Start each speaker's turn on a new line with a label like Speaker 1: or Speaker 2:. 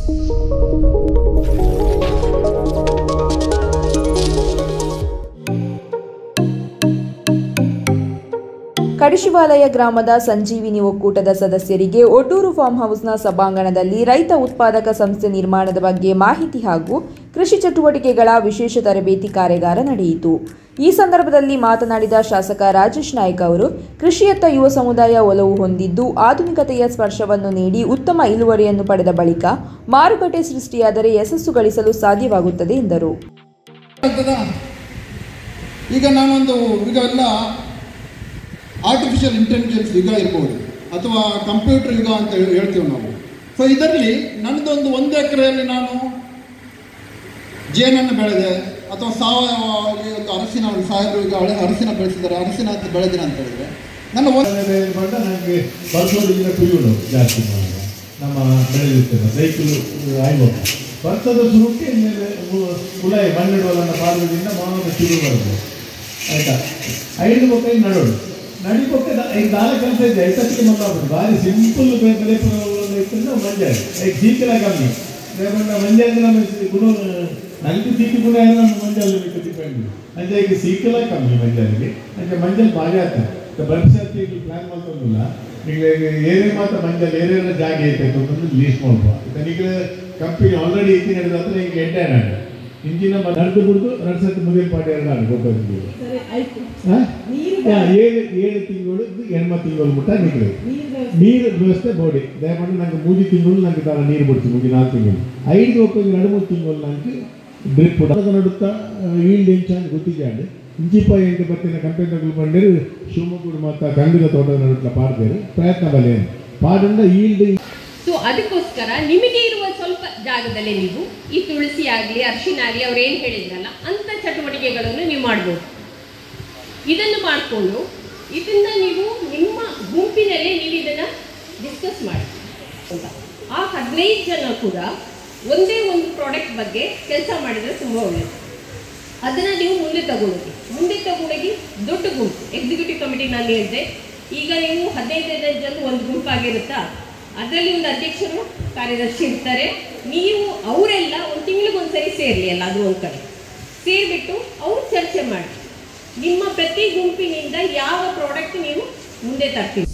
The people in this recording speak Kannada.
Speaker 1: ಕಡಿಶಿವಾಲಯ ಗ್ರಾಮದ ಸಂಜೀವಿನಿ ಒಕ್ಕೂಟದ ಸದಸ್ಯರಿಗೆ ಒಡ್ಡೂರು ಫಾರ್ಮ್ ಹೌಸ್ನ ಸಭಾಂಗಣದಲ್ಲಿ ರೈತ ಉತ್ಪಾದಕ ಸಂಸ್ಥೆ ನಿರ್ಮಾಣದ ಬಗ್ಗೆ ಮಾಹಿತಿ ಹಾಗೂ ಕೃಷಿ ಚಟುವಟಿಕೆಗಳ ವಿಶೇಷ ತರಬೇತಿ ಕಾರ್ಯಾಗಾರ ನಡೆಯಿತು. ಈ ಸಂದರ್ಭದಲ್ಲಿ ಮಾತನಾಡಿದ ಶಾಸಕ ರಾಜೇಶ್ ನಾಯ್ಕ ಅವರು, ಕೃಷಿಯತ್ತ ಯುವ ಸಮುದಾಯ ಒಲವು ಹೊಂದಿದ್ದು ಆಧುನಿಕತೆಯ ಸ್ಪರ್ಶವನ್ನು ನೀಡಿ ಉತ್ತಮ ಇಳುವರಿಯನ್ನು ಪಡೆದ ಬಳಿಕ ಮಾರುಕಟ್ಟೆ ಸೃಷ್ಟಿಯಾದರೆ ಯಶಸ್ಸು ಗಳಿಸಲು ಸಾಧ್ಯವಾಗುತ್ತದೆ ಎಂದರು.
Speaker 2: ಆರ್ಟಿಫಿಷಿಯಲ್ ಇಂಟೆಲಿಜೆನ್ಸ್ ಯುಗ ಇರ್ಬೋದು ಅಥವಾ ಕಂಪ್ಯೂಟರ್ ಯುಗ ಅಂತ ಹೇಳ್ತೀವಿ ನಾವು. ಸೊ ಇದರಲ್ಲಿ ನನ್ನದೊಂದು 1 ಎಕರೆಯಲ್ಲಿ ನಾನು ಜೇನನ್ನು ಬೆಳೆದೆ ಅಥವಾ ಸಾವಯವ ಒಂದು ಅರಸಿನ ಸಾಹೇಬರು ಈಗ ಅರಸಿನ ಬೆಳೆಸಿದ್ದಾರೆ, ಅರಸಿನ ಅಂತ ಬೆಳೆದಿನ ಅಂತ ಹೇಳಿದ್ರೆ ನನ್ನ
Speaker 3: ನನಗೆ ಬರ್ಸೋದ್ರಿಂದ ಕುಯ್ಯೋದು ಜಾಸ್ತಿ ನಮ್ಮ ಬೆಳೆದಿರ್ತೇವೆ ಸೈಕಲ್ ಆಯ್ಬೋದು ಭತ್ತದ ಶುರುಕ್ಕೆ ಮೇಲೆ ಕುಲಾಯಿ ಮಣ್ಣಿಡುವನ್ನ ಪಾದದಿಂದ ಮಾನವ ಶುರು ಬರ್ತದೆ ಆಯ್ತಾ. 5 ಮಕ್ಕಳಿಗೆ ನಡೋದು ನಡಿಪಕ್ಕೆ ಈಗ 4 ಕೆಲಸ ಇದೆ. 5 ಮಕ್ಕಳು ಭಾರಿ ಸಿಂಪಲ್ ಬೆಲೆ ಮಂಜಾಳೆ ಈಗ ಸೀಕಲ ಕಮ್ಮಿ ಮಂಜಾದ್ರೆ ನಮ್ಮ ಗುಣ ನನಗೆ ಸೀಟಿ ಗುಣ ನಮ್ಮ ಮಂಜಾಲ ಡಿಪೆಂಡ್ ಅಂದ್ರೆ ಈಗ ಸೀಕಲ ಕಮ್ಮಿ ಮಂಜಾಲಿಗೆ ಅಂದ್ರೆ ಮಂಜಲ್ ಭಾರಿ ಆಗ್ತದೆ ಭವಿಷ್ಯಕ್ಕೆ ಈಗ ಪ್ಲಾನ್ ಮಾಡ್ಕೊಂಡಿಲ್ಲ. ಈಗ ಏನೇ ಮಾತ್ರ ಮಂಜಲ್ ಏನೇನ ಜಾಗ ಐತೆ ಅಂತಂದ್ರೆ ಲೀಸ್ಟ್ ಮಾಡ್ಬೋದು. ಈಗ ಕಂಪನಿ ಆಲ್ರೆಡಿ ಇತ್ತಿ ನಡೆದ್ರೆ ಈಗ 8 ಆಡ ಇಂಜಿನ ನಡೆದು ಬಿಡ್ದು 2 ಸತಿ ಮುಗಿದ ಪಾಟಿ 2 ಆಡು ಕೊಟ್ಟು 7 ತಿಂಗಳು 8 ತಿಂಗಳು ಮುಟ್ಟ ನಿಂಗೆ ನೀರು ವ್ಯವಸ್ಥೆ ಬೋಡಿ ದಯಮಾಡಿ ನಂಗೆ 3 ತಿಂಗಳು ನಂಗೆ ತರ ನೀರು ಬಿಡ್ತೀವಿ ಮುಗಿ 4 ತಿಂಗಳು 5 ಹೋಗಿ 2-3 ತಿಂಗಳು ನಂಗೆ ಡ್ರಿಪ್ ನಡುತ್ತಾ ಈಲ್ಡ್ ಇಂಚಾನ್ ಗೊತ್ತಿದ್ದಾಂಡು ಇಂಚಿಪ್ಪ 8 ಬತ್ತಿನ ಕಂಪೆನಿಗಳು ಬಂದಿರು ಶಿವಮೊಗ್ಗ ಮತ್ತು ಗಂಗಿನ ತೋಟದ ನಡುತ್ಲ ಪಾಡ್ದೇರು ಪ್ರಯತ್ನ ಬಲೆ ಪಾಡಿಂದ ಈಲ್ಡ್.
Speaker 4: ಸೊ ಅದಕ್ಕೋಸ್ಕರ ನಿಮಗೆ ಇರುವ ಸ್ವಲ್ಪ ಜಾಗದಲ್ಲೇ ನೀವು ಈ ತುಳಸಿ ಆಗಲಿ ಅರಿಶಿನ ಆಗಲಿ ಅವ್ರು ಏನು ಹೇಳಿದ್ರಲ್ಲ ಅಂಥ ಚಟುವಟಿಕೆಗಳನ್ನು ನೀವು ಮಾಡ್ಬೋದು. ಇದನ್ನು ಮಾಡಿಕೊಂಡು ಇದನ್ನು ನೀವು ನಿಮ್ಮ ಗುಂಪಿನಲ್ಲೇ ನೀವು ಇದನ್ನು ಡಿಸ್ಕಸ್ ಮಾಡಿ ಅಂತ ಆ 15 ಜನ ಕೂಡ ಒಂದೇ ಒಂದು ಪ್ರಾಡಕ್ಟ್ ಬಗ್ಗೆ ಕೆಲಸ ಮಾಡಿದರೆ ತುಂಬ ಒಳ್ಳೆಯದು. ಅದನ್ನು ನೀವು ಮುಂದೆ ತಗೊಂಡೋಗಿ ದೊಡ್ಡ ಗುಂಪು ಎಕ್ಸಿಕ್ಯೂಟಿವ್ ಕಮಿಟಿ ನಾನು ಹೇಳಿದೆ. ಈಗ ನೀವು 15 ಜನ ಒಂದು ಗುಂಪಾಗಿರುತ್ತಾ, ಅದರಲ್ಲಿ ಒಂದು ಅಧ್ಯಕ್ಷರು ಕಾರ್ಯದರ್ಶಿ ಇರ್ತಾರೆ. ನೀವು ಅವರೆಲ್ಲ ಒಂದು ತಿಂಗಳಿಗೊಂದ್ಸರಿ ಸೇರಲಿ, ಎಲ್ಲ ಅದು ಒಂದು ಕಡೆ ಸೇರಿಬಿಟ್ಟು ಅವ್ರು ಚರ್ಚೆ ಮಾಡಿ ನಿಮ್ಮ ಪ್ರತಿ ಗುಂಪಿನಿಂದ ಯಾವ ಪ್ರಾಡಕ್ಟ್ ನೀವು ಮುಂದೆ ತರ್ತೀವಿ.